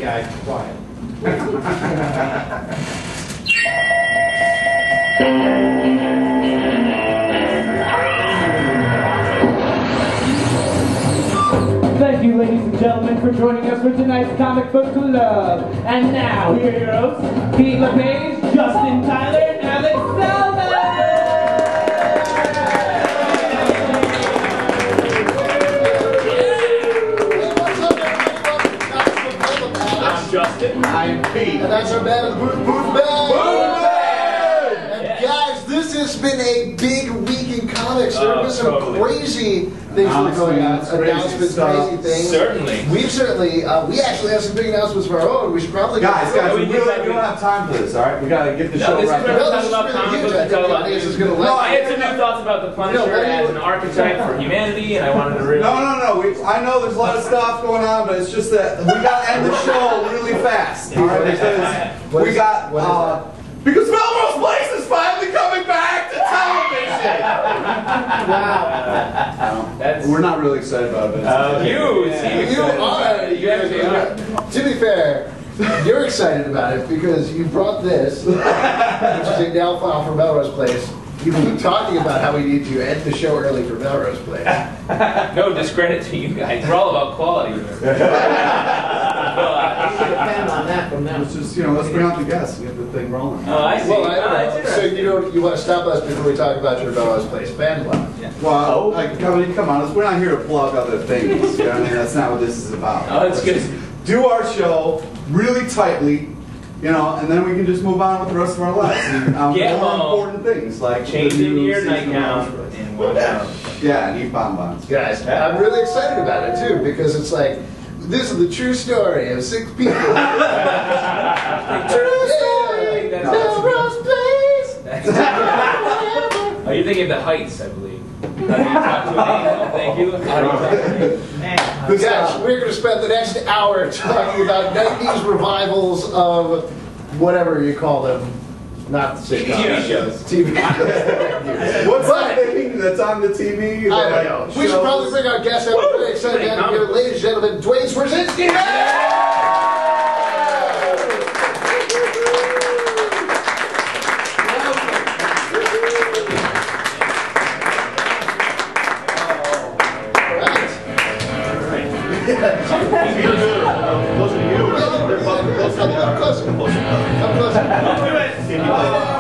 guys, quiet. Thank you, ladies and gentlemen, for joining us for tonight's Comic Book Club. And now, here are your hosts, Pete LePage, Justin Tyler, and Alex Zalben! I'm Justin. I'm Pete. And that's our man of the booth, Booth Bag! And guys, this has been a big week in comics. There have been some crazy things that are going on. Announcements, crazy things. Certainly. We actually have some big announcements of our own. We should probably guys, we don't have time for this, alright? We gotta get the show this right. is where we're talking about comic books. I had some new thoughts about the Punisher as an archetype for humanity, and I wanted to really... No. I know there's a lot of stuff going on, but it's just that we gotta end the show really fast. Alright? Because we got... Because Melrose Place is finally coming back to television! Wow. We're not really excited about it. To be fair, you're excited about it because you brought this, which is a now file for Melrose Place. You keep talking about how we need to end the show early for Melrose Place. No discredit to you guys. We're all about quality. Depend on that from them. Let's just, let's bring out the guests and get the thing rolling. Oh, I see. So you want to stop us before we talk about your Melrose Place fan club? Yeah. Well, come on, we're not here to plug other things. That's not what this is about. Oh, that's good. Do our show really tightly, and then we can just move on with the rest of our lives. And, more important things like change into your nightgown and watch out. Yeah, and eat bonbons. Guys, I'm really excited about it too because it's like this is the true story of 6 people. True story. Melrose Place. Oh, you're thinking of The Heights, I believe. Thank you. Guys, we're going to spend the next hour talking about 90s revivals of whatever you call them. Not sitcoms. TV shows. TV shows. What's that thing that's on the TV? I don't know. We should probably bring our guest out. We're very excited to have you here, ladies and gentlemen, Duane Swierczynski.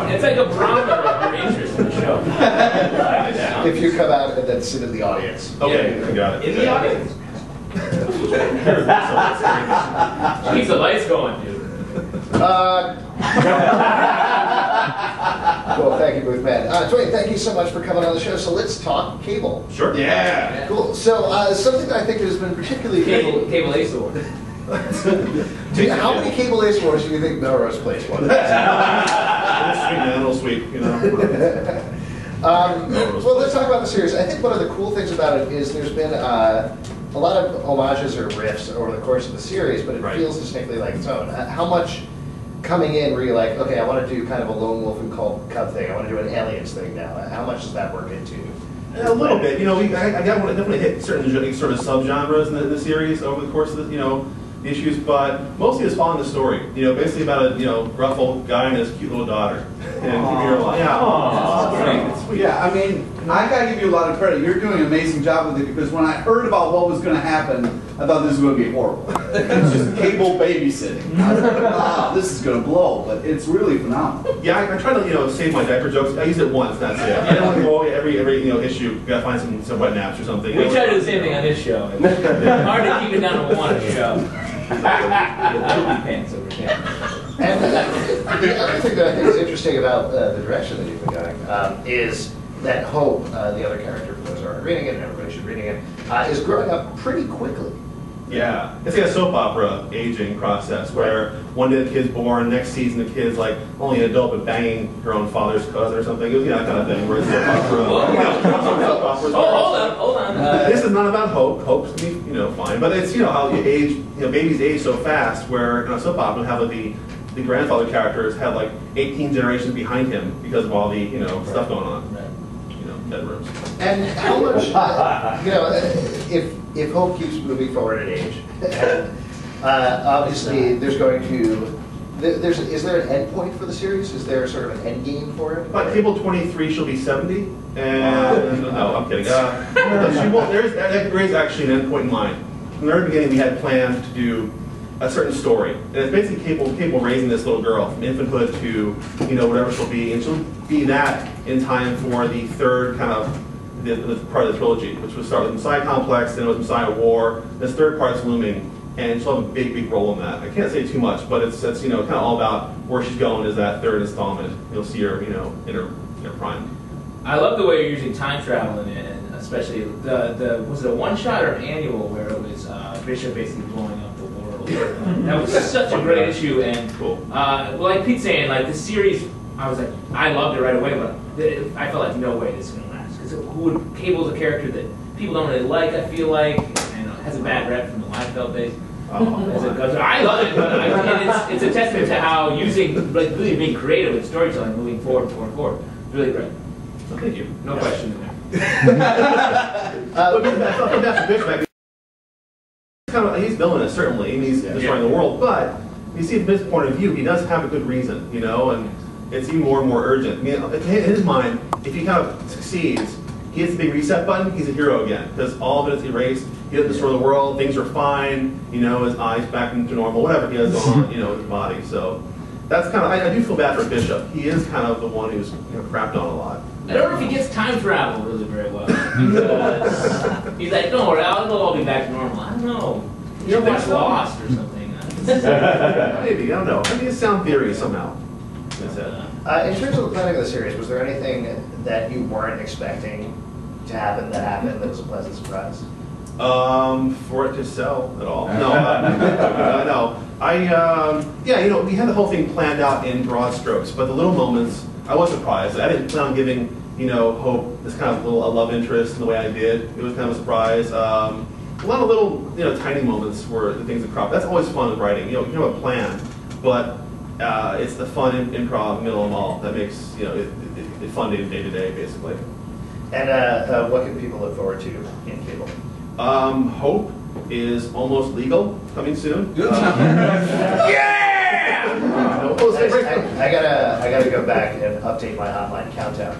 It's like a barometer of your interest in the show. If you come out and then sit in the audience. Okay, I got it. In the audience. Keep the lights going, dude. Well, thank you, Booth Man. Duane, thank you so much for coming on the show. So let's talk cable. Sure. Yeah. Cool. So something that I think has been particularly Cable Ace Award. How many Cable Ace Awards do you think Melrose Place won? A little sweet, Well, let's talk about the series. I think one of the cool things about it is there's been a lot of homages or riffs over the course of the series, but it feels distinctly like its own. How much coming in were you like, okay, I want to do kind of a lone wolf and cub thing. I want to do an aliens thing now. How much does that work into? A little bit. I definitely hit certain sort of subgenres in the series over the course of the issues, but mostly it's following the story. Basically about a gruff old guy and his cute little daughter. And keeping her alive. Yeah. It's sweet. Yeah, I mean, I gotta give you a lot of credit. You're doing an amazing job with it because when I heard about what was going to happen, I thought this was going to be horrible. It's just cable babysitting. I was like, wow, this is going to blow, but it's really phenomenal. Yeah, I try to save my diaper jokes. I use it once. That's it. I don't want to go every issue. You gotta find some wet naps or something. We try to do the same thing on this show. It's hard to keep it down to one show. Pants over here. And the other thing that I think is interesting about the direction that you've been going is that Hope, the other character, for those who aren't reading it, and everybody should be reading it, is growing up pretty quickly. Yeah, it's like a soap opera aging process where one day the kid's born, next season the kid's like only an adult but banging her own father's cousin or something. It was that kind of thing where it's soap opera. Hold on. This is not about Hope. Hope's fine, but it's how you age. Babies age so fast where in a soap opera have the grandfather characters have like 18 generations behind him because of all the stuff going on. Bedrooms. And how much if Hope keeps moving forward in age, and Obviously, there's going to. Is there an end point for the series? Is there sort of an end game for it? By Cable 23, she'll be 70, and no, I'm kidding. She won't. There is actually an end point in mind. From the very beginning, we had planned to do a certain story, and it's basically Cable raising this little girl from infanthood to whatever she'll be, and she'll be that in time for the third kind of the part of the trilogy, which would start with Messiah Complex, then it was Messiah War. This third part's looming. And she'll have a big role in that. I can't say too much, but it's kind of all about where she's going is that third installment. You'll see her, in her prime. I love the way you're using time travel in it, and especially was it a one shot or an annual where it was Bishop basically blowing up the world. That was such a great issue, and cool. Like Pete's saying, like the series, I was like, I loved it right away, but I felt like no way this is gonna last because Cable's a character that people don't really like. I feel like, and has a bad rep from the Liefeld base. I love it, but it's a testament to how using, really being creative with storytelling, moving forward. It's really great. Well, thank you. No question in there. He's villainous, certainly, and he's destroying the world, but you see from his point of view, he does have a good reason, and it's even more and more urgent. I mean, in his mind, if he kind of succeeds, he hits the big reset button, he's a hero again, because all of it is erased. He doesn't destroy the world, things are fine, his eyes back into normal, whatever he has going on, with his body. So that's kind of, I do feel bad for Bishop. He is kind of the one who's crapped on a lot. I don't know if he gets time travel really very well. He's like, don't worry, it'll all be back to normal. I don't know. You ever watch Lost or something? Maybe, I don't know. Maybe it's sound theory somehow. That's it. In terms of the planning of the series, was there anything that you weren't expecting to happen that was a pleasant surprise? For it to sell at all? No, no. We had the whole thing planned out in broad strokes, but the little moments, I was surprised. I didn't plan on giving, Hope this kind of a love interest in the way I did. It was kind of a surprise. A lot of little, tiny moments were the things that crop. That's always fun with writing. You have a plan, but it's the fun improv middle of them all that makes, it fun day to day, basically. And what can people look forward to in Cable? Hope is almost legal, coming soon. I gotta go back and update my online countdown.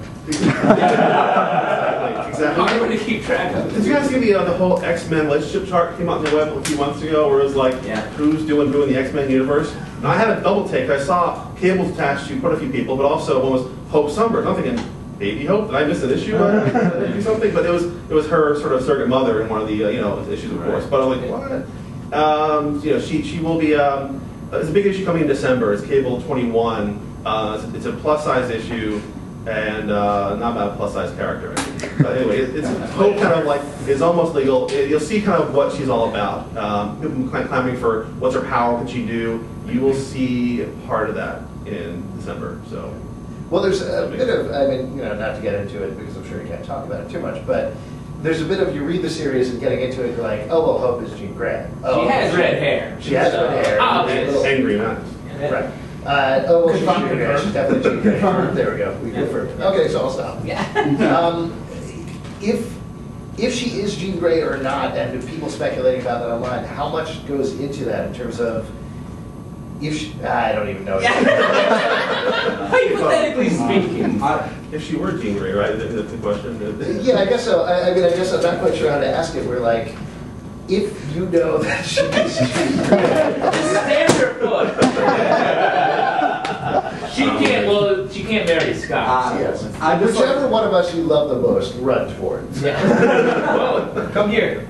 Exactly. I'm going to keep track of it. Did you guys see the whole X-Men relationship chart came out on the web a few months ago, where it was like who's doing who in the X-Men universe? And I had a double take. I saw Cable's attached to quite a few people, but also one was Hope Sunburst. I'm thinking, Baby Hope? Did I miss an issue? Or something? But it was her sort of surrogate mother in one of the issues, of course. But I'm like, what? She will be. There's a big issue coming in December. It's Cable 21. It's a plus size issue, and not about a plus size character. But anyway, it's Hope kind of like is almost legal. You'll see kind of what she's all about. People clamoring for what's her power, what can she do. You will see part of that in December. So. Well, there's a bit of, not to get into it because I'm sure you can't talk about it too much, but there's a bit of, you read the series and getting into it, you're like, oh, well, Hope is Jean Grey. Oh, she has red hair. She has red hair. Angry, man. Right. She's Jean Grey. She's definitely Jean Grey. There we go. We confirmed. Okay, so I'll stop. Yeah. If she is Jean Grey or not, and people speculating about that online, how much goes into that in terms of I don't even know. Hypothetically speaking. If she were Jean Grey, right? That's the question. Yeah, I guess so. I guess I'm not quite sure how to ask it. We're like, if you know that she's Jean Grey. Stand her foot. She can't marry Scott. Yes. Whichever one of us you love the most, run towards. Yeah. Well, come here.